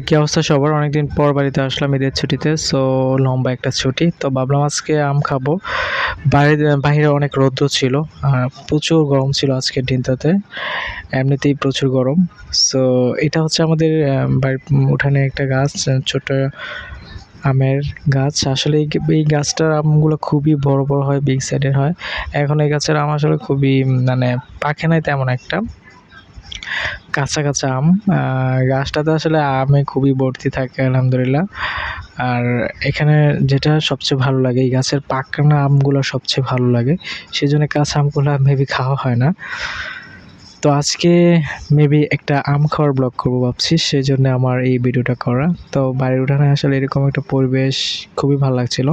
কি অবস্থা সবার? অনেকদিন পর বাড়িতে আসলাম ঈদের ছুটিতে। সো লম্বা একটা ছুটি। তো ভাবলাম আজকে আম খাবো। বাহিরে অনেক রৌদ্র ছিল। আর প্রচুর গরম ছিল আজকের দিনটাতে। এমনিতেই প্রচুর গরম। সো এটা হচ্ছে আমাদের বাড়ির উঠানে একটা গাছ, ছোট আমের গাছ। আসলে এই গাছটার আমগুলো খুবই বড়, বড় হয়, বিগ সাইজের হয়। এখন এই গাছের আম আসলে খুবই মানে পাকে নাই তেমন একটা। কাঁচা, কাঁচা আম। গাছটাতে আসলে আমে খুবই ভর্তি থাকে আলহামদুলিল্লাহ। আর এখানে যেটা সবচেয়ে ভালো লাগে, এই গাছের পাকা আমগুলো সবচেয়ে ভালো লাগে। সেজন্য কাঁচা আমগুলা মেবি খাওয়া হয় না। তো আজকে মেবি একটা আম খাওয়ার ব্লগ করবো ভাবছি। সেজন্য আমার এই ভিডিওটা করা। তো বাড়ির উঠানে আসলে এরকম একটা পরিবেশ খুবই ভালো লাগছিল।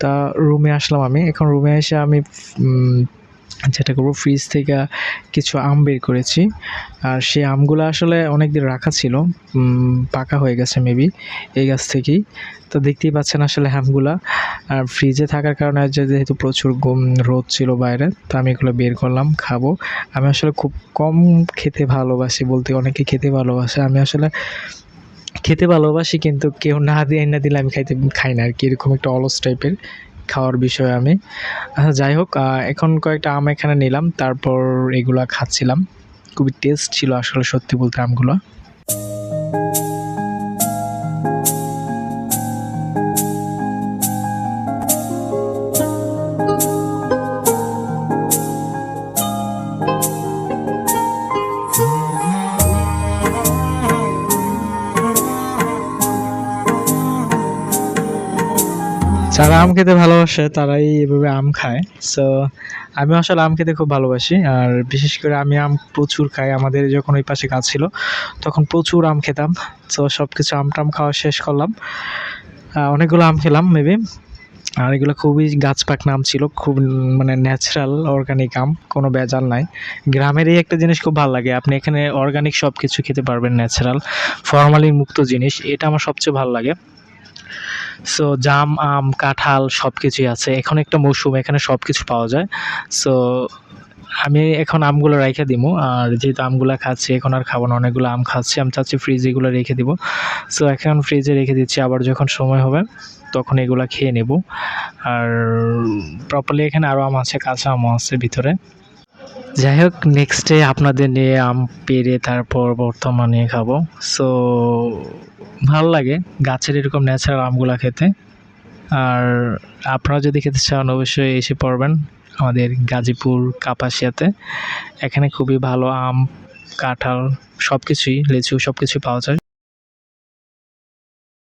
তা রুমে আসলাম আমি। এখন রুমে এসে আমি যেটা করবো, ফ্রিজ থেকে কিছু আম বের করেছি। আর সেই আমগুলো আসলে অনেকদিন রাখা ছিল, পাকা হয়ে গেছে মেবি এই গাছ থেকেই। তো দেখতেই পাচ্ছেন আসলে আমগুলা। আর ফ্রিজে থাকার কারণে যেহেতু প্রচুর রোদ ছিল বাইরে, তো আমি এগুলো বের করলাম, খাবো। আমি আসলে খুব কম খেতে ভালোবাসি, বলতে অনেকে খেতে ভালোবাসে, আমি আসলে খেতে ভালোবাসি কিন্তু কেউ না দিয়ে না দিলে আমি খাই না আর কি। এরকম একটা অলস টাইপের খাওয়ার বিষয় আমি। আচ্ছা যাই হোক, এখন কয়েকটা আম এখানে নিলাম, তারপর এগুলা খাচ্ছিলাম। খুবই টেস্ট ছিল আসলে সত্যি বলতে আমগুলো। যারা আম খেতে ভালোবাসে তারাই এভাবে আম খায়। সো আমি আসলে আম খেতে খুব ভালোবাসি। আর বিশেষ করে আমি আম প্রচুর খাই। আমাদের যখন ওই পাশে গাছ ছিল তখন প্রচুর আম খেতাম। সো সব কিছু আম-টাম খাওয়া শেষ করলাম। অনেকগুলো আম খেলাম মেবি। আর এগুলো খুবই গাছ পাকনা আম ছিল। খুব মানে ন্যাচারাল অর্গানিক আম, কোনো ভেজাল নাই। গ্রামের এই একটা জিনিস খুব ভালো লাগে। আপনি এখানে অর্গানিক সব কিছু খেতে পারবেন, ন্যাচারাল, ফরমালিন মুক্ত জিনিস। এটা আমার সবচেয়ে ভালো লাগে। সো জাম, আম, কাঁঠাল সব কিছুই আছে। এখন একটা মৌসুম, এখানে সব কিছু পাওয়া যায়। সো আমি এখন আমগুলো রাইখা দিমু। আর যেহেতু আমগুলা খাচ্ছি, এখন আর খাবো না। অনেকগুলো আম খাচ্ছি, আমি চাচ্ছি ফ্রিজে এগুলো রেখে দিব। সো এখন ফ্রিজে রেখে দিচ্ছি, আবার যখন সময় হবে তখন এগুলা খেয়ে নেব। আর প্রপারলি এখানে আরও আম আছে, কাঁচা আমও আছে ভিতরে। যাই হোক, নেক্সট ডে আপনাদের নিয়ে আম পেড়ে তারপর বর্তমানে খাবো। সো ভালো লাগে গাছের এরকম ন্যাচারাল আমগুলা খেতে। আর আপনারা যদি খেতে চান অবশ্যই এসে পড়বেন আমাদের গাজীপুর কাপাসিয়াতে। এখানে খুবই ভালো আম, কাঁঠাল সব কিছুই, লিচু সব কিছুই পাওয়া যায়।